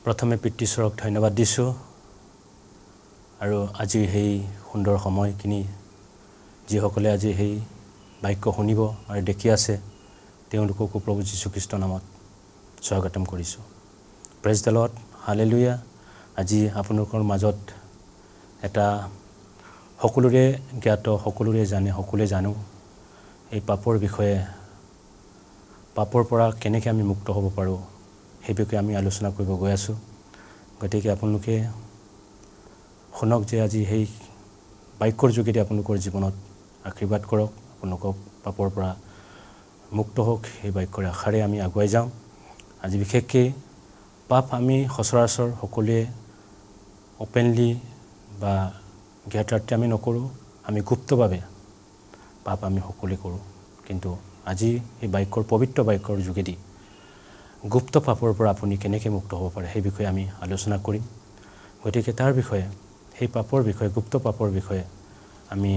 প্ৰথমে পিতৃশ্বৰক ধন্যবাদ দিছোঁ আৰু আজি সেই সুন্দৰ সময়খিনি যিসকলে আজি সেই বাক্য শুনিব আৰু দেখি আছে তেওঁলোককো প্ৰভু যীশু খ্ৰীষ্টৰ নামত স্বাগতম কৰিছোঁ। Praise the lord, hallelujah. আজি আপোনালোকৰ মাজত এটা সকলোৰে জ্ঞাত, সকলোৰে জানে, সকলোৱে জানো এই পাপৰ বিষয়ে, পাপৰ পৰা কেনেকৈ আমি মুক্ত হ'ব পাৰোঁ সেই বিষয়ে আমি আলোচনা কৰিব গৈ আছোঁ। গতিকে আপোনালোকে শুনক যে আজি সেই বাক্যৰ যোগেদি আপোনালোকৰ জীৱনত আশীৰ্বাদ কৰক, আপোনালোকক পাপৰ পৰা মুক্ত হওক, সেই বাক্যৰ আশাৰে আমি আগুৱাই যাওঁ। আজি বিশেষকৈ পাপ আমি সচৰাচৰ সকলোৱে অপেনলি বা জ্ঞাতাৰ্থে আমি নকৰোঁ, আমি গুপ্তভাৱে পাপ আমি সকলোৱে কৰোঁ। কিন্তু আজি এই বাক্যৰ পবিত্ৰ বাক্যৰ যোগেদি গুপ্ত পাপৰ পৰা আপুনি কেনেকৈ মুক্ত হ'ব পাৰে সেই বিষয়ে আমি আলোচনা কৰিম। গতিকে তাৰ বিষয়ে, সেই পাপৰ বিষয়ে, গুপ্ত পাপৰ বিষয়ে আমি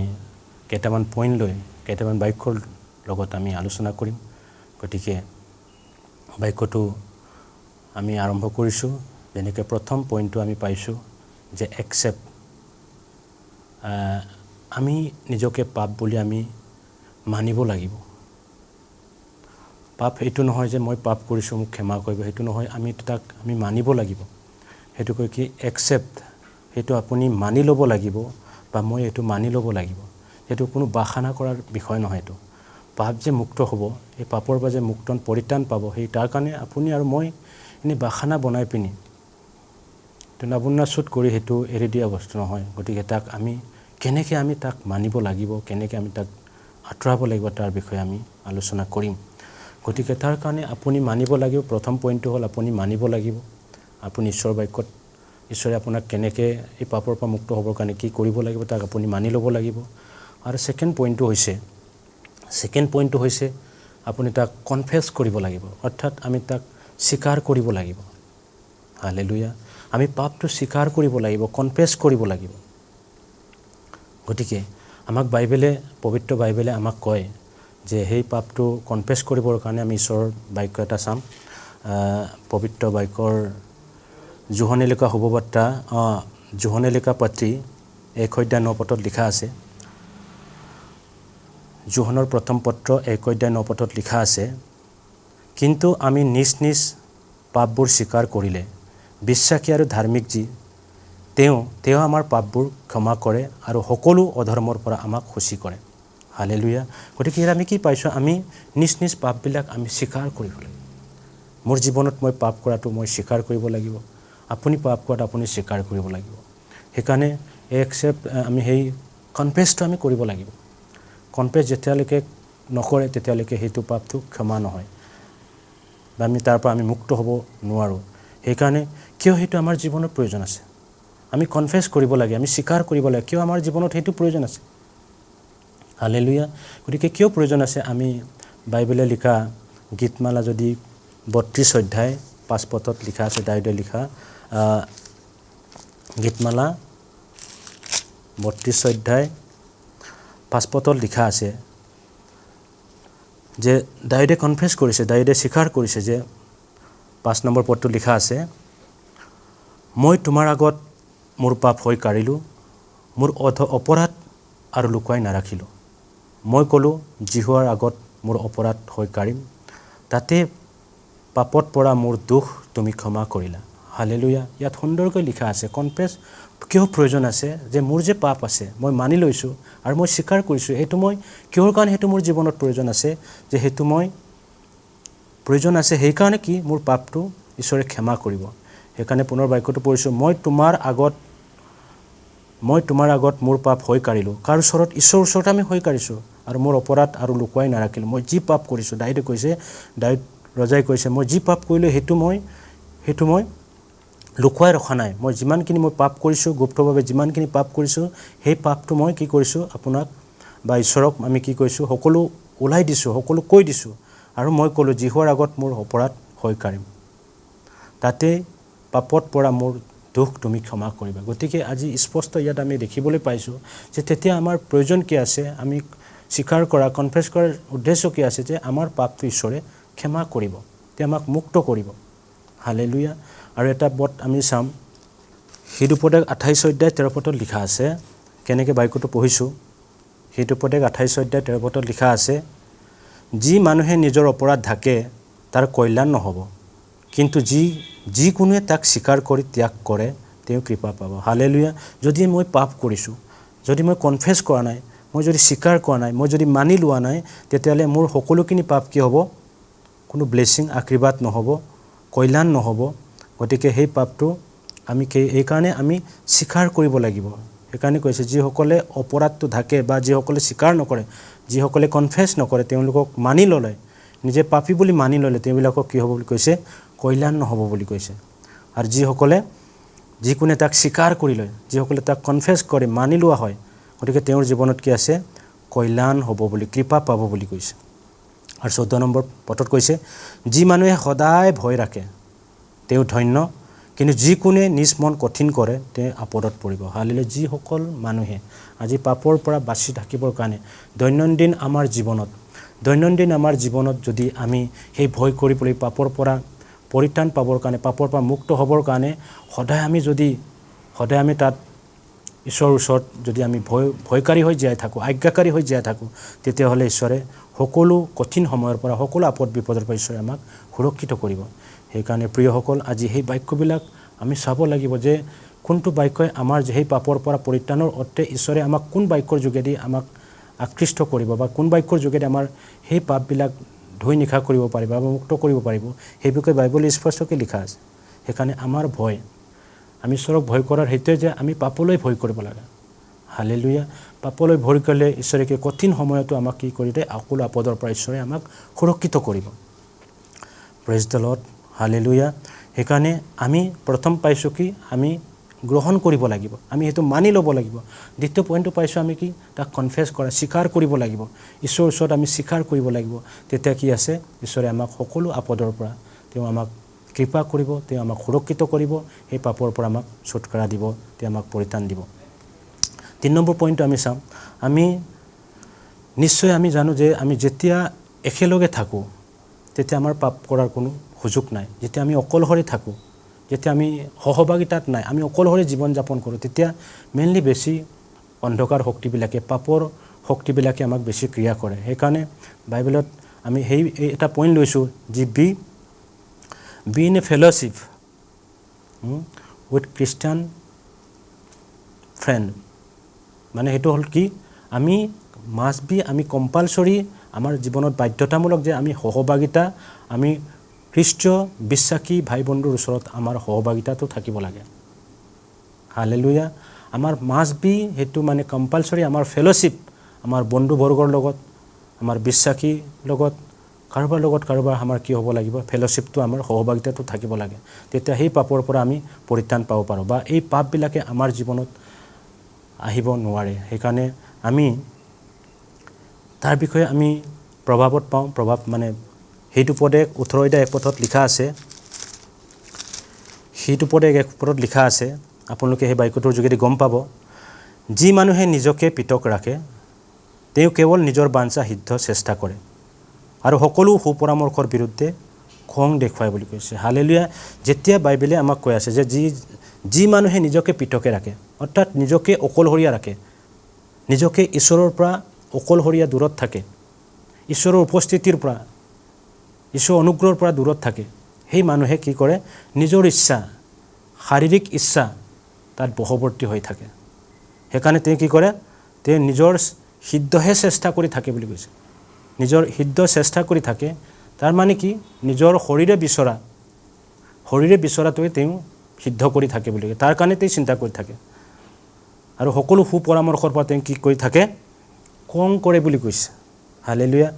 কেইটামান পইণ্ট লৈ কেইটামান বাক্যৰ লগত আমি আলোচনা কৰিম। গতিকে বাক্যটো আমি আৰম্ভ কৰিছোঁ। যেনেকৈ প্ৰথম পইণ্টটো আমি পাইছোঁ যে একচেপ্ট, আমি নিজকে পাপ বুলি আমি মানিব লাগিব। পাপ এইটো নহয় যে মই পাপ কৰিছোঁ মোক ক্ষমা কৰিব, সেইটো নহয়। তাক আমি মানিব লাগিব। সেইটো কৈ কি একচেপ্ট, সেইটো আপুনি মানি ল'ব লাগিব বা মই এইটো মানি ল'ব লাগিব। সেইটো কোনো বাহানা কৰাৰ বিষয় নহয়। এইটো পাপ যে মুক্ত হ'ব, এই পাপৰ পৰা যে মুক্ত পৰিত্ৰাণ পাব, সেই তাৰ কাৰণে আপুনি আৰু মই এনেই বাহানা বনাই পিনি নাবুন্নাচুত কৰি সেইটো এৰি দিয়া বস্তু নহয়। গতিকে তাক আমি কেনেকৈ আমি তাক মানিব লাগিব, কেনেকৈ আমি তাক আঁতৰাব লাগিব, তাৰ বিষয়ে আমি আলোচনা কৰিম। গতিকে তাৰ কাৰণে আপুনি মানিব লাগিব। প্ৰথম পইণ্টটো হ'ল আপুনি মানিব লাগিব। আপুনি ঈশ্বৰৰ বাক্যত ঈশ্বৰে আপোনাক কেনেকৈ এই পাপৰ পৰা মুক্ত হ'বৰ কাৰণে কি কৰিব লাগিব তাক আপুনি মানি ল'ব লাগিব। আৰু ছেকেণ্ড পইণ্টটো হৈছে আপুনি তাক কনফেছ কৰিব লাগিব, অৰ্থাৎ আমি তাক স্বীকাৰ কৰিব লাগিব। হালেলুয়া। আমি পাপটো স্বীকাৰ কৰিব লাগিব, কনফেছ কৰিব লাগিব। গতিকে আমাক পবিত্ৰ বাইবেলে আমাক কয় যে সেই পাপটো কনফেছ কৰিবৰ কাৰণে আমি ঈশ্বৰৰ বাক্য এটা চাম। পবিত্ৰ বাক্যৰ জোহনে লিখা শুভবাৰ্তা, জোহনে লিখা পত্ৰী 1:9 লিখা আছে। জোহনৰ প্ৰথম পত্ৰ 1:9 লিখা আছে, কিন্তু আমি নিজ নিজ পাপবোৰ স্বীকাৰ কৰিলে বিশ্বাসী আৰু ধাৰ্মিক যি তেওঁ আমাৰ পাপবোৰ ক্ষমা কৰে আৰু সকলো অধৰ্মৰ পৰা আমাক শুচি কৰে। হালেলুয়া। গতিকে আমি কি পাইছোঁ? আমি নিজ নিজ পাপবিলাক আমি স্বীকাৰ কৰিব লাগিব। মোৰ জীৱনত মই পাপ কৰাটো মই স্বীকাৰ কৰিব লাগিব। আপুনি পাপ কৰাটো আপুনি স্বীকাৰ কৰিব লাগিব। সেইকাৰণে আমি সেই কনফেছটো আমি কৰিব লাগিব। কনফেছ যেতিয়ালৈকে নকৰে তেতিয়ালৈকে সেইটো পাপটো ক্ষমা নহয় বা আমি তাৰ পৰা আমি মুক্ত হ'ব নোৱাৰোঁ। সেইকাৰণে কিয় সেইটো আমাৰ জীৱনত প্ৰয়োজন আছে, আমি কনফেছ কৰিব লাগে, আমি স্বীকাৰ কৰিব লাগে। কিয় আমাৰ জীৱনত সেইটো প্ৰয়োজন আছে? হালেলুয়া। গতিকে কিয় প্ৰয়োজন আছে? আমি বাইবেলে লিখা গীতমালা যদি 32:5 লিখা আছে, দাউদে লিখা গীতমালা 32:5 লিখা আছে যে দাউদে কনফেছ কৰিছে, দাউদে স্বীকাৰ কৰিছে যে 5 নম্বৰ পদটো লিখা আছে, মই তোমাৰ আগত মোৰ পাপ হৈ কাঢ়িলোঁ, মোৰ অপৰাধ আৰু লুকুৱাই নাৰাখিলোঁ। মই ক'লোঁ জিহুৱাৰ আগত মোৰ অপৰাধ হৈ কাঢ়িম, তাতে পাপত পৰা মোৰ দুখ তুমি ক্ষমা কৰিলা। হালেলুয়া। ইয়াত সুন্দৰকৈ লিখা আছে কনফেছ কিয় প্ৰয়োজন আছে, যে মোৰ যে পাপ আছে মই মানি লৈছোঁ আৰু মই স্বীকাৰ কৰিছোঁ। সেইটো মই কিহৰ কাৰণে সেইটো মোৰ জীৱনত প্ৰয়োজন আছে, যে সেইটো মই প্ৰয়োজন আছে সেইকাৰণে কি মোৰ পাপটো ঈশ্বৰে ক্ষমা কৰিব। সেইকাৰণে পুনৰ বাক্যটো পঢ়িছোঁ, মই তোমাৰ আগত মোৰ পাপ হৈ কাঢ়িলোঁ। কাৰ ওচৰত? ঈশ্বৰৰ ওচৰত আমি হৈ কাঢ়িছোঁ। আৰু মোৰ অপৰাধ আৰু লুকুৱাই নাৰাখিলোঁ। মই যি পাপ কৰিছোঁ, দাউদ ৰজাই কৈছে মই যি পাপ কৰিলোঁ সেইটো মই লুকুৱাই ৰখা নাই। মই যিমানখিনি মই পাপ কৰিছোঁ, গুপ্তভাৱে যিমানখিনি পাপ কৰিছোঁ, সেই পাপটো মই কি কৰিছোঁ, আপোনাক বা ঈশ্বৰক আমি কি কৰিছোঁ, সকলো ওলাই দিছোঁ, সকলো কৈ দিছোঁ। আৰু মই ক'লোঁ জিহুৱাৰ আগত মোৰ অপৰাধ হৈ কাঢ়িম, তাতে পাপত পৰা মোৰ দুখ তুমি ক্ষমা কৰিবা। গতিকে আজি স্পষ্ট ইয়াত আমি দেখিবলৈ পাইছোঁ যে তেতিয়া আমাৰ প্ৰয়োজন কি আছে, আমি স্বীকাৰ কৰা, কনফেছ কৰাৰ উদ্দেশ্য কি আছে, যে আমাৰ পাপটো ঈশ্বৰে ক্ষমা কৰিব, তেওঁ আমাক মুক্ত কৰিব। হালেলুয়া। আৰু এটা পদ আমি চাম হিতুপদেশ 28 অধ্যায় 13 পদত লিখা আছে কেনেকৈ বাক্যটো পঢ়িছোঁ হিতুপদেশ 28 অধ্যায় 13 পদত লিখা আছে যি মানুহে নিজৰ অপৰাধ ঢাকে তাৰ কল্যাণ নহ'ব কিন্তু যিকোনোৱে তাক স্বীকাৰ কৰি ত্যাগ কৰে তেওঁ কৃপা পাব হালেলুয়া যদি মই পাপ কৰিছোঁ যদি মই কনফেছ কৰা নাই মই যদি স্বীকাৰ কৰা নাই মই যদি মানি লোৱা নাই তেতিয়াহ'লে মোৰ সকলোখিনি পাপ কি হ'ব কোনো ব্লেছিং আশীৰ্বাদ নহ'ব কল্যাণ নহ'ব গতিকে সেই পাপটো আমি এইকাৰণে আমি স্বীকাৰ কৰিব লাগিব সেইকাৰণে কৈছে যিসকলে অপৰাধটো ঢাকে বা যিসকলে স্বীকাৰ নকৰে যিসকলে কনফেছ নকৰে তেওঁলোকক মানি ল'লে নিজে পাপী বুলি মানি ল'লে তেওঁবিলাকক কি হ'ব বুলি কৈছে কল্যাণ নহ'ব বুলি কৈছে আৰু যিকোনে তাক স্বীকাৰ কৰি লয় যিসকলে তাক কনফেছ কৰে মানি লোৱা হয় গতিকে তেওঁৰ জীৱনত কি আছে কল্যাণ হ'ব বুলি কৃপা পাব বুলি কৈছে আৰু 14 নম্বৰ পদত কৈছে যি মানুহে সদায় ভয় ৰাখে তেওঁ ধন্য কিন্তু যিকোনে নিজ মন কঠিন কৰে তেওঁ আপদত পৰিব হালেলুয়া যিসকল মানুহে আজি পাপৰ পৰা বাচি থাকিবৰ কাৰণে দৈনন্দিন আমাৰ জীৱনত যদি আমি সেই ভয় কৰি পৰি পাপৰ পৰা পৰিত্ৰাণ পাবৰ কাৰণে পাপৰ পৰা মুক্ত হ'বৰ কাৰণে সদায় আমি তাত ঈশ্বৰৰ ওচৰত যদি আমি ভয়কাৰী হৈ জীয়াই থাকোঁ আজ্ঞাকাৰী হৈ জীয়াই থাকোঁ তেতিয়াহ'লে ঈশ্বৰে সকলো কঠিন সময়ৰ পৰা সকলো আপদ বিপদৰ পৰা ঈশ্বৰে আমাক সুৰক্ষিত কৰিব সেইকাৰণে প্ৰিয়সকল আজি সেই বাক্যবিলাক আমি চাব লাগিব যে কোনটো বাক্যই আমাৰ সেই পাপৰ পৰা পৰিত্ৰাণৰ অৰ্থে ঈশ্বৰে আমাক কোন বাক্যৰ যোগেদি আমাক আকৃষ্ট কৰিব বা কোন বাক্যৰ যোগেদি আমাৰ সেই পাপবিলাক ধুই নিশা কৰিব পাৰিব বা মুক্ত কৰিব পাৰিব সেই বিষয়ে বাইবল স্পষ্টকৈ লিখা আছে সেইকাৰণে আমাৰ ভয় আমি ঈশ্বৰক ভয় কৰাৰ হেতুৱে যে আমি পাপলৈ ভয় কৰিব লাগে হালেলুয়া পাপলৈ ভয় কৰিলে ঈশ্বৰে কি কঠিন সময়তো আমাক কি কৰি দিয়ে সকলো আপদৰ পৰা ঈশ্বৰে আমাক সুৰক্ষিত কৰিব প্ৰেজ দ্য লৰ্ড হালেলুয়া সেইকাৰণে আমি প্ৰথম পাইছোঁ কি আমি গ্ৰহণ কৰিব লাগিব আমি সেইটো মানি ল'ব লাগিব দ্বিতীয় পইণ্টটো পাইছোঁ আমি কি তাক কনফেছ কৰা স্বীকাৰ কৰিব লাগিব ঈশ্বৰৰ ওচৰত আমি স্বীকাৰ কৰিব লাগিব তেতিয়া কি আছে ঈশ্বৰে আমাক সকলো আপদৰ পৰা তেওঁ আমাক কৃপা কৰিব তেওঁ আমাক সুৰক্ষিত কৰিব সেই পাপৰ পৰা আমাক ছুটকাৰা দিব তেওঁ আমাক পৰিত্ৰাণ দিব 3 নম্বৰ পইণ্টটো আমি চাম আমি নিশ্চয় আমি জানো যে আমি যেতিয়া একেলগে থাকোঁ তেতিয়া আমাৰ পাপ কৰাৰ কোনো সুযোগ নাই যেতিয়া আমি অকলশৰে থাকোঁ যেতিয়া আমি সহভাগিতাত নাই আমি অকলশৰে জীৱন যাপন কৰোঁ তেতিয়া মেইনলি বেছি অন্ধকাৰ শক্তিবিলাকে পাপৰ শক্তিবিলাকে আমাক বেছি ক্ৰিয়া কৰে সেইকাৰণে বাইবেলত আমি সেই এটা পইণ্ট লৈছোঁ যে be in a fellowship with খ্ৰীষ্টান ফ্ৰেণ্ড মানে সেইটো হ'ল কি আমি আমি কম্পালচৰি আমাৰ জীৱনত বাধ্যতামূলক যে আমি সহভাগিতা আমি খ্ৰীষ্টীয় বিশ্বাসী ভাই বন্ধুৰ ওচৰত আমাৰ সহভাগিতাটো থাকিব লাগে হালেলুয়া আমাৰ সেইটো মানে কম্পালচৰি আমাৰ ফেলোশ্বিপ আমাৰ বন্ধুবৰ্গৰ লগত আমাৰ বিশ্বাসীৰ লগত কাৰোবাৰ আমাৰ কি হ'ব লাগিব ফেলোশ্বিপটো আমাৰ সহভাগিতাটো থাকিব লাগে তেতিয়া সেই পাপৰ পৰা আমি পৰিত্ৰাণ পাব পাৰোঁ বা এই পাপবিলাকে আমাৰ জীৱনত আহিব নোৱাৰে সেইকাৰণে আমি তাৰ বিষয়ে আমি প্ৰভাৱ মানে হিতুপদেশ 18 অধ্যায় 1 পদত লিখা আছে হিতুপদেশ 1 পদত লিখা আছে আপোনালোকে সেই বাক্যটোৰ যোগেদি গম পাব যি মানুহে নিজকে পৃথক ৰাখে তেওঁ কেৱল নিজৰ বাঞ্ছা সিদ্ধ চেষ্টা কৰে আৰু সকলো সুপৰামৰ্শৰ বিৰুদ্ধে খং দেখুৱায় বুলি কৈছে হালেলুয়া যেতিয়া বাইবেলে আমাক কৈ আছে যে যি মানুহে নিজকে পৃথকে ৰাখে অৰ্থাৎ নিজকে অকলশৰীয়া ৰাখে নিজকে ঈশ্বৰৰ পৰা অকলশৰীয়া দূৰত থাকে ঈশ্বৰৰ উপস্থিতিৰ পৰা ঈশ্বৰৰ অনুগ্ৰহৰ পৰা দূৰত থাকে সেই মানুহে কি কৰে নিজৰ ইচ্ছা শাৰীৰিক ইচ্ছা তাত বশৱৰ্তী হৈ থাকে সেইকাৰণে তেওঁ কি কৰে তেওঁ নিজৰ সিদ্ধহে চেষ্টা কৰি থাকে বুলি কৈছে নিজৰ সিদ্ধ চেষ্টা কৰি থাকে তাৰ মানে কি নিজৰ শৰীৰে বিচৰাটোৱে তেওঁ সিদ্ধ কৰি থাকে বুলি তাৰ কাৰণে তেওঁ চিন্তা কৰি থাকে আৰু সকলো সুপৰামৰ্শৰ পৰা তেওঁ কি কৰি থাকে খং কৰে বুলি কৈছে হালেলুয়া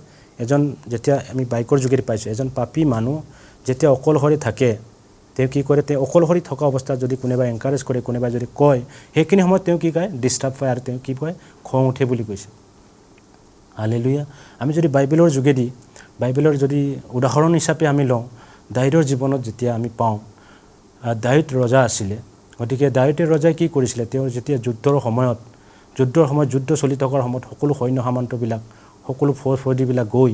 যেতিয়া আমি বাইকৰ যোগেদি পাইছোঁ এজন পাপী মানুহ যেতিয়া অকলশৰে থাকে তেওঁ কি কৰে তেওঁ অকলশৰে থকা অৱস্থাত যদি কোনোবাই এনকাৰেজ কৰে কোনোবাই যদি কয় সেইখিনি সময়ত তেওঁ কি কয় ডিষ্টাৰ্ব পায় আৰু তেওঁ কি কয় খং উঠে বুলি কৈছে হালেলুয়া আমি যদি বাইবেলৰ যদি উদাহৰণ হিচাপে আমি লওঁ দাউদৰ জীৱনত যেতিয়া আমি পাওঁ দাউদ ৰজা আছিলে গতিকে দাউদে ৰজাই কি কৰিছিলে তেওঁ যেতিয়া যুদ্ধৰ সময়ত যুদ্ধ চলি থকাৰ সময়ত সকলো সৈন্য সামন্তবিলাক সকলো ফৌজবিলাক গৈ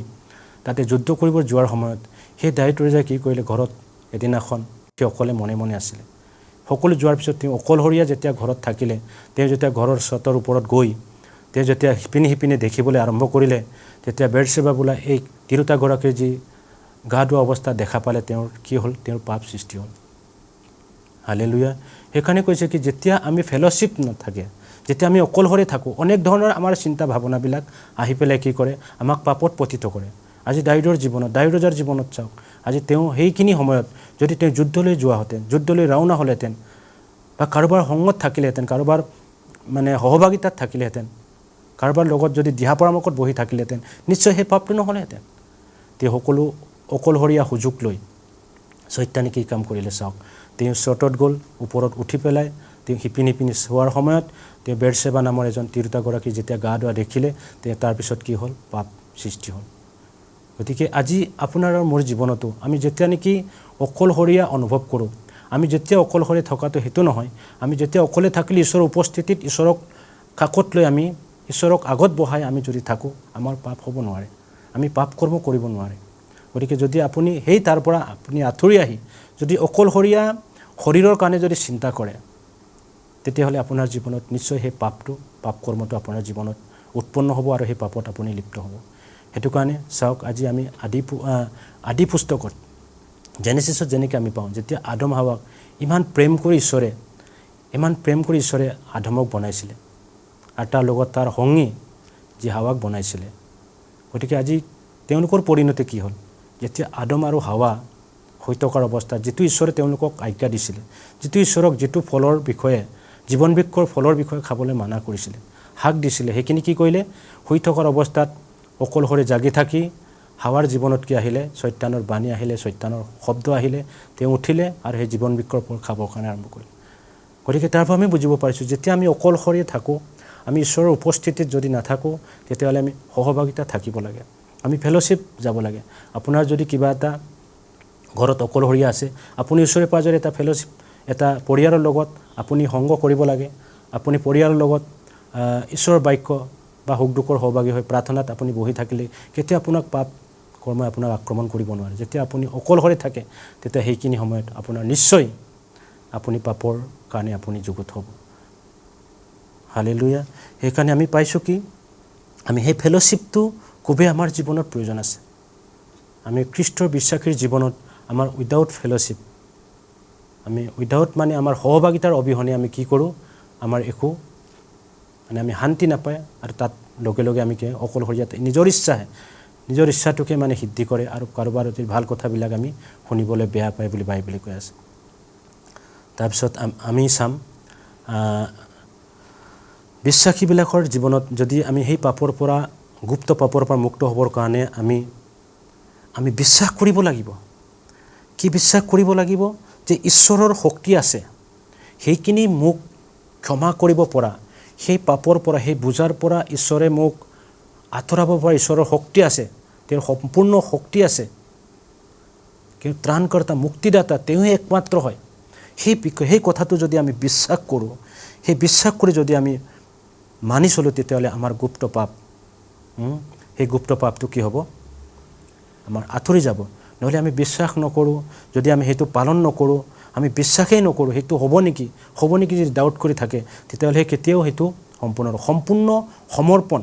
তাতে যুদ্ধ কৰিব যোৱাৰ সময়ত সেই দাউদ ৰজাই কি কৰিলে ঘৰত এদিনাখন তেওঁ অকলে মনে মনে আছিলে। সকলো যোৱাৰ পিছত তেওঁ অকলশৰীয়া যেতিয়া ঘৰত থাকিলে, তেওঁ যেতিয়া ঘৰৰ ছতৰ ওপৰত গৈ তেওঁ যেতিয়া সিপিনে দেখিবলৈ আৰম্ভ কৰিলে, তেতিয়া বেথছেবা বোলা এই তিৰোতাগৰাকীৰ যি গা ধোৱা অৱস্থা দেখা পালে তেওঁৰ কি হ'ল? তেওঁৰ পাপ সৃষ্টি হ'ল। হালেলুয়া। সেইকাৰণে কৈছে কি যেতিয়া আমি ফেলোশ্বিপ নাথাকে, যেতিয়া আমি অকলশৰে থাকোঁ, অনেক ধৰণৰ আমাৰ চিন্তা ভাৱনাবিলাক আহি পেলাই কি কৰে? আমাক পাপত পতিত কৰে। আজি দাউদৰ জীৱনত চাওক, আজি তেওঁ সেইখিনি সময়ত যদি তেওঁ যুদ্ধলৈ যোৱাহেঁতেন, যুদ্ধলৈ ৰাওনা হ'লেহেঁতেন, বা কাৰোবাৰ সংগত থাকিলেহেঁতেন, কাৰোবাৰ মানে সহভাগিতাত থাকিলেহেঁতেন, কাৰোবাৰ লগত যদি দিহা পৰামৰ্শত বহি থাকিলেহেঁতেন, নিশ্চয় সেই পাপটো নহ'লেহেঁতেন। তেওঁ সকলো অকলশৰীয়া সুযোগ লৈ শয়তানে কি কাম কৰিলে চাওক। তেওঁ চৰ্টত গ'ল, ওপৰত উঠি পেলাই তেওঁ সিপিনি চোৱাৰ সময়ত তেওঁ বেথছেবা নামৰ এজন তিৰোতাগৰাকী যেতিয়া গা ধোৱা দেখিলে, তেওঁ তাৰপিছত কি হ'ল? পাপ সৃষ্টি হ'ল। গতিকে আজি আপোনাৰ আৰু মোৰ জীৱনতো আমি যেতিয়া নেকি অকলশৰীয়া অনুভৱ কৰোঁ, আমি যেতিয়া অকলশৰে থকাটো সেইটো নহয়, আমি যেতিয়া অকলে থাকিলে ঈশ্বৰৰ উপস্থিতিত ঈশ্বৰক কাষত লৈ আমি ঈশ্বৰক আগত বহাই আমি যদি থাকোঁ, আমাৰ পাপ হ'ব নোৱাৰে, আমি পাপ কৰ্ম কৰিব নোৱাৰে। গতিকে যদি আপুনি সেই তাৰ পৰা আপুনি আঁতৰি আহি যদি অকলশৰীয়া শৰীৰৰ কাৰণে যদি চিন্তা কৰে, তেতিয়াহ'লে আপোনাৰ জীৱনত নিশ্চয় সেই পাপ কৰ্মটো আপোনাৰ জীৱনত উৎপন্ন হ'ব আৰু সেই পাপত আপুনি লিপ্ত হ'ব। সেইটো কাৰণে চাওক, আজি আমি আদি পুস্তকত জেনেচিছত যেনেকৈ আমি পাওঁ, যেতিয়া আদম হাৱাক ইমান প্ৰেম কৰি ঈশ্বৰে আদমক বনাইছিলে আৰু তাৰ লগত তাৰ সংগী যি হাৱাক বনাইছিলে। গতিকে আজি তেওঁলোকৰ পৰিণতি কি হ'ল? যেতিয়া আদম আৰু হাৱা হৈ থকাৰ অৱস্থাত যিটো ঈশ্বৰে তেওঁলোকক আজ্ঞা দিছিলে, যিটো ঈশ্বৰক যিটো ফলৰ বিষয়ে, জীৱন বৃক্ষৰ ফলৰ বিষয়ে খাবলৈ মানা কৰিছিলে, হাক দিছিলে, সেইখিনি কি কৰিলে? হৈ থকাৰ অৱস্থাত অকলশৰে জাগি থাকি হাৱাৰ জীৱনত কি আহিলে? শয়তানৰ বাণী আহিলে, শয়তানৰ শব্দ আহিলে, তেওঁ উঠিলে আৰু সেই জীৱন বৃক্ষৰ ফল খাবৰ কাৰণে আৰম্ভ কৰিলে। গতিকে তাৰ পৰা আমি বুজিব পাৰিছোঁ, যেতিয়া আমি অকলশৰে থাকোঁ, আমি ঈশ্বৰৰ উপস্থিতিত যদি নাথাকোঁ, তেতিয়াহ'লে আমি সহভাগিতা থাকিব লাগে, আমি ফেলোশ্বিপ যাব লাগে। আপোনাৰ যদি কিবা এটা ঘৰত অকলশৰীয়া আছে, আপুনি ওচৰে পাঁজৰে এটা ফেলোশ্বিপ, এটা পৰিয়ালৰ লগত আপুনি সংগ কৰিব লাগে। আপুনি পৰিয়ালৰ লগত ঈশ্বৰৰ বাক্য বা সুখ দুখৰ সহভাগী হৈ প্ৰাৰ্থনাত আপুনি বহি থাকিলে কেতিয়া আপোনাক পাপ কৰ্মই আপোনাক আক্ৰমণ কৰিব নোৱাৰে। যেতিয়া আপুনি অকলশৰে থাকে, তেতিয়া সেইখিনি সময়ত আপোনাৰ নিশ্চয় আপুনি পাপৰ কাৰণে আপুনি যুগুত হ'ব। হালেলুয়া। সেইকাৰণে আমি পাইছোঁ কি আমি সেই ফেলোশ্বিপটো খুবেই আমাৰ জীৱনত প্ৰয়োজন আছে। আমি খ্ৰীষ্টৰ বিশ্বাসীৰ জীৱনত আমাৰ উইদাউট ফেলোশ্বিপ, আমি উইদাউট মানে আমাৰ সহভাগিতাৰ অবিহনে আমি কি কৰোঁ? আমাৰ একো মানে আমি শান্তি নাপায় আৰু তাত লগে লগে আমি কি অকলশৰীয়া নিজৰ ইচ্ছাটোকে মানে সিদ্ধি কৰে আৰু কাৰোবাৰ ভাল কথাবিলাক আমি শুনিবলৈ বেয়া পায় বুলি বাইবেলে কৈ আছে। তাৰপিছত আমি চাম বিশ্বাসীবিলাকৰ জীৱনত যদি আমি সেই পাপৰ পৰা, গুপ্ত পাপৰ পৰা মুক্ত হ'বৰ কাৰণে আমি বিশ্বাস কৰিব লাগিব। কি বিশ্বাস কৰিব লাগিব? যে ঈশ্বৰৰ শক্তি আছে, সেইখিনি মোক ক্ষমা কৰিব পৰা, সেই পাপৰ পৰা, সেই বোজাৰ পৰা ঈশ্বৰে মোক আঁতৰাব পৰা ঈশ্বৰৰ শক্তি আছে, তেওঁৰ সম্পূৰ্ণ শক্তি আছে। কিন্তু ত্ৰাণকৰ্তা, মুক্তিদাতা তেওঁহে একমাত্ৰ হয়। সেই কথাটো যদি আমি বিশ্বাস কৰোঁ, সেই বিশ্বাস কৰি যদি আমি মানি চলোঁ, তেতিয়াহ'লে আমাৰ গুপ্ত পাপ, সেই গুপ্ত পাপটো কি হ'ব? আমাৰ আঁতৰি যাব। নহ'লে আমি বিশ্বাস নকৰোঁ, যদি আমি সেইটো পালন নকৰোঁ, আমি বিশ্বাসেই নকৰোঁ সেইটো হ'ব নেকি যদি ডাউট কৰি থাকে, তেতিয়াহ'লে কেতিয়াও সেইটো সম্পূৰ্ণ সমৰ্পণ।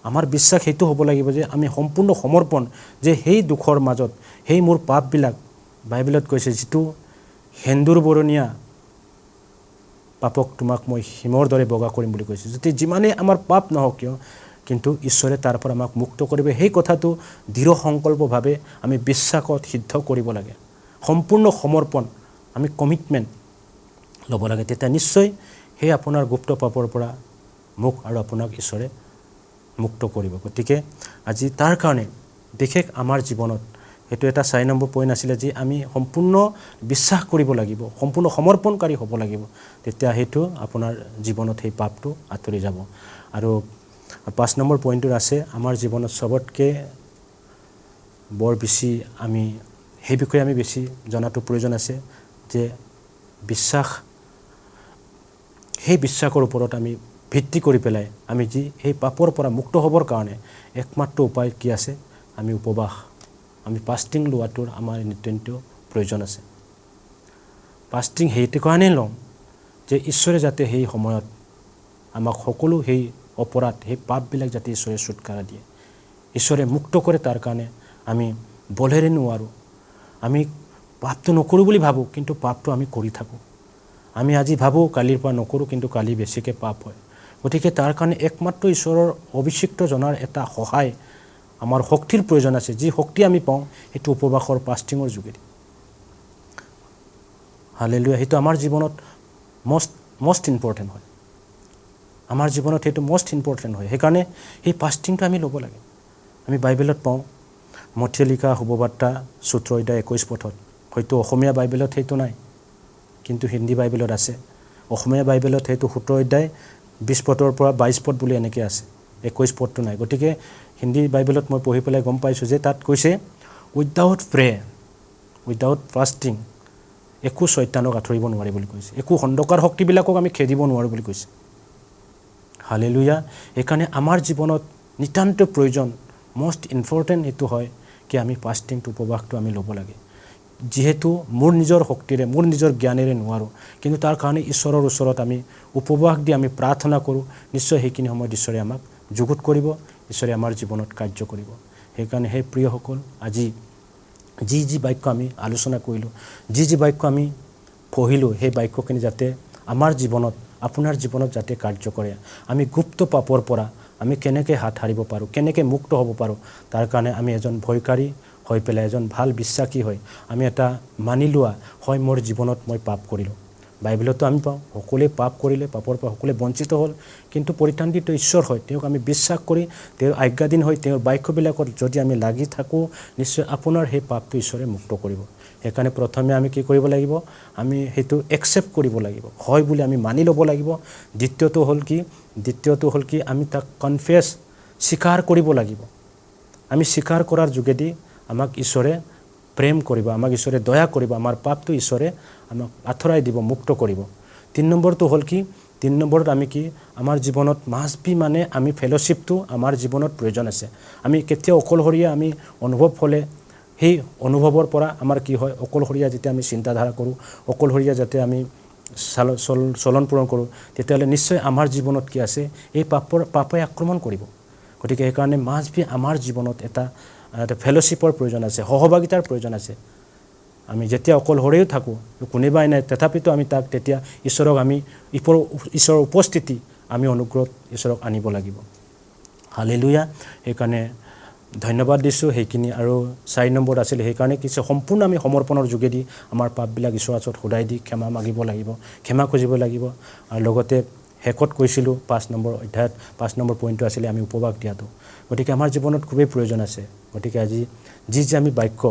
আমাৰ বিশ্বাস সেইটো হ'ব লাগিব যে আমি সম্পূৰ্ণ সমৰ্পণ, যে সেই দুখৰ মাজত সেই মোৰ পাপবিলাক, বাইবেলত কৈছে যিটো সেন্দুৰ বৰণীয়া পাপক তোমাক মই হিমৰ দৰে বগা কৰিম বুলি কৈছে। যদি যিমানেই আমাৰ পাপ নহওক কিয়, কিন্তু ঈশ্বৰে তাৰ পৰা আমাক মুক্ত কৰিব, সেই কথাটো দৃঢ় সংকল্পভাৱে আমি বিশ্বাসত সিদ্ধ কৰিব লাগে। সম্পূৰ্ণ সমৰ্পণ, আমি কমিটমেণ্ট ল'ব লাগে। তেতিয়া নিশ্চয় সেই আপোনাৰ গুপ্ত পাপৰ পৰা মোক আৰু আপোনাক ঈশ্বৰে মুক্ত কৰিব। গতিকে আজি তাৰ কাৰণে বিশেষ আমাৰ জীৱনত সেইটো এটা 4 নম্বৰ পইণ্ট আছিলে, যে আমি সম্পূৰ্ণ বিশ্বাস কৰিব লাগিব, সম্পূৰ্ণ সমৰ্পণকাৰী হ'ব লাগিব। তেতিয়া সেইটো আপোনাৰ জীৱনত সেই পাপটো আঁতৰি যাব। আৰু 5 নম্বৰ পইণ্টটোত আছে, আমাৰ জীৱনত চবতকৈ বৰ বেছি আমি সেই বিষয়ে আমি বেছি জনাটো প্ৰয়োজন আছে, যে সেই বিশ্বাসৰ ওপৰত আমি ভিত্তি কৰি পেলাই আমি যি সেই পাপৰ পৰা মুক্ত হ'বৰ কাৰণে একমাত্ৰ উপায় কি আছে? আমি উপবাস, আমি ফাষ্টিং লোৱাটোৰ আমাৰ নিতান্ত প্ৰয়োজন আছে। ফাষ্টিং সেইটো কাৰণেই লওঁ যে ঈশ্বৰে যাতে সেই সময়ত আমাক সকলো সেই অপৰাধ সেই পাপবিলাক যাতে ঈশ্বৰে ছুটকাৰা দিয়ে, ঈশ্বৰে মুক্ত কৰে। তাৰ কাৰণে আমি বলেৰে নোৱাৰোঁ, আমি পাপটো নকৰোঁ বুলি ভাবোঁ, কিন্তু পাপটো আমি কৰি থাকোঁ। আমি আজি ভাবোঁ কালিৰ পৰা নকৰোঁ, কিন্তু কালি বেছিকৈ পাপ হয়। গতিকে তাৰ কাৰণে একমাত্ৰ ঈশ্বৰৰ অভিষিক্ত জনাৰ এটা সহায়, আমাৰ শক্তিৰ প্ৰয়োজন আছে। যি শক্তি আমি পাওঁ সেইটো উপবাসৰ ফাষ্টিঙৰ যোগেদি। হালেলুয়া। সেইটো আমাৰ জীৱনত মষ্ট ইম্পৰ্টেণ্ট হয়, আমাৰ জীৱনত সেইটো মষ্ট ইম্পৰ্টেণ্ট হয়। সেইকাৰণে সেই ফাষ্টিংটো আমি ল'ব লাগে। আমি বাইবেলত পাওঁ মথিয় লিখা শুভবাৰ্তা 14 অধ্যায় 21 পথত, হয়তো অসমীয়া বাইবেলত সেইটো নাই, কিন্তু হিন্দী বাইবেলত আছে। অসমীয়া বাইবেলত সেইটো 17 অধ্যায় 20 পথৰ পৰা 22 পথ বুলি এনেকৈ আছে, 21 পথটো নাই। গতিকে হিন্দী বাইবেলত মই পঢ়ি পেলাই গম পাইছোঁ যে তাত কৈছে উইদাউট প্ৰে, উইদাউট ফাষ্টিং একো শয়তানক আঁতৰিব নোৱাৰে বুলি কৈছে, একো অন্ধকাৰ শক্তিবিলাকক আমি খেদিব নোৱাৰোঁ বুলি কৈছে। হালেলুয়া। সেইকাৰণে আমাৰ জীৱনত নিতান্ত প্ৰয়োজন, মষ্ট ইম্পৰ্টেণ্ট এইটো হয় কি আমি ফাষ্টিংটো উপবাসটো আমি ল'ব লাগে। যিহেতু মোৰ নিজৰ শক্তিৰে মোৰ নিজৰ জ্ঞানেৰে নোৱাৰোঁ, কিন্তু তাৰ কাৰণে ঈশ্বৰৰ ওচৰত আমি উপবাস দি আমি প্ৰাৰ্থনা কৰোঁ, নিশ্চয় সেইখিনি সময়ত ঈশ্বৰে আমাক যুগুত কৰিব, ঈশ্বৰে আমাৰ জীৱনত কাৰ্য কৰিব। সেইকাৰণে সেই প্ৰিয়সকল, আজি যি বাক্য আমি আলোচনা কৰিলোঁ, যি বাক্য আমি পঢ়িলোঁ, সেই বাক্যখিনি যাতে আমাৰ জীৱনত আপোনাৰ জীৱনত যাতে কাৰ্য কৰে। আমি গুপ্ত পাপৰ পৰা আমি কেনেকৈ হাত সাৰিব পাৰোঁ, কেনেকৈ মুক্ত হ'ব পাৰোঁ, তাৰ কাৰণে আমি এজন ভয়কাৰী হৈ পেলাই এজন ভাল বিশ্বাসী হৈ আমি এটা মানি লোৱা হয়, মোৰ জীৱনত মই পাপ কৰিলোঁ। বাইবেলতো আমি পাওঁ সকলোৱে পাপ কৰিলে, পাপৰ পৰা সকলোৱে বঞ্চিত হ'ল, কিন্তু পৰিত্ৰাণিত ঈশ্বৰ হয়, তেওঁক আমি বিশ্বাস কৰি তেওঁৰ আজ্ঞাধীন হৈ তেওঁৰ বাক্যবিলাকত যদি আমি লাগি থাকোঁ, নিশ্চয় আপোনাৰ সেই পাপটো ঈশ্বৰে মুক্ত কৰিব। সেইকাৰণে প্ৰথমে আমি কি কৰিব লাগিব, আমি সেইটো একচেপ্ট কৰিব লাগিব, হয় বুলি আমি মানি ল'ব লাগিব। দ্বিতীয়টো হ'ল কি আমি তাক কনফেছ, স্বীকাৰ কৰিব লাগিব। আমি স্বীকাৰ কৰাৰ যোগেদি আমাক ঈশ্বৰে প্ৰেম কৰিব, আমাক ঈশ্বৰে দয়া কৰিব, আমাৰ পাপটো ঈশ্বৰে আমাক আঁতৰাই দিব, মুক্ত কৰিব। 3 নম্বৰটো হ'ল কি, 3 নম্বৰত আমি কি আমাৰ জীৱনত মাষ্ট বি, মানে আমি ফেলোশ্বিপটো আমাৰ জীৱনত প্ৰয়োজন আছে। আমি কেতিয়াও অকলশৰীয়া আমি অনুভৱ হ'লে সেই অনুভৱৰ পৰা আমাৰ কি হয়, অকলশৰীয়া যেতিয়া আমি চিন্তাধাৰা কৰোঁ, অকলশৰীয়া যাতে আমি চলন পূৰণ কৰোঁ, তেতিয়াহ'লে নিশ্চয় আমাৰ জীৱনত কি আছে, এই পাপে আক্ৰমণ কৰিব। গতিকে সেইকাৰণে মাষ্ট বি আমাৰ জীৱনত এটা ফেলোশ্বিপৰ প্ৰয়োজন আছে, সহভাগিতাৰ প্ৰয়োজন আছে। আমি যেতিয়া অকলশৰেও থাকোঁ, কোনোবাই নাই, তথাপিতো আমি তাক তেতিয়া ঈশ্বৰক আমি ঈশ্বৰৰ উপস্থিতি আমি অনুগ্ৰহ ঈশ্বৰক আনিব লাগিব। হালেলুয়া। সেইকাৰণে ধন্যবাদ দিছোঁ সেইখিনি। আৰু 4 নম্বৰ আছিলে, সেইকাৰণে কিছু সম্পূৰ্ণ আমি সমৰ্পণৰ যোগেদি আমাৰ পাপবিলাক ঈশ্বৰৰ ওচৰত সদায় দি ক্ষমা মাগিব লাগিব, ক্ষমা খুজিব লাগিব। আৰু লগতে শেষত কৈছিলোঁ 5 নম্বৰ অধ্যায়ত 5 নম্বৰ পইণ্টটো আছিলে আমি উপবাস দিয়াটো। গতিকে আমাৰ জীৱনত খুবেই প্ৰয়োজন আছে। গতিকে আজি যি আমি বাক্য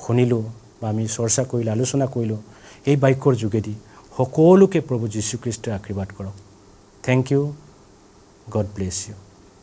শুনিলোঁ বা আমি চৰ্চা কৰিলোঁ, আলোচনা কৰিলোঁ, এই বাক্যৰ যোগেদি সকলোকে প্ৰভু যীশুখ্ৰীষ্টই আশীৰ্বাদ কৰক। Thank you, God bless U.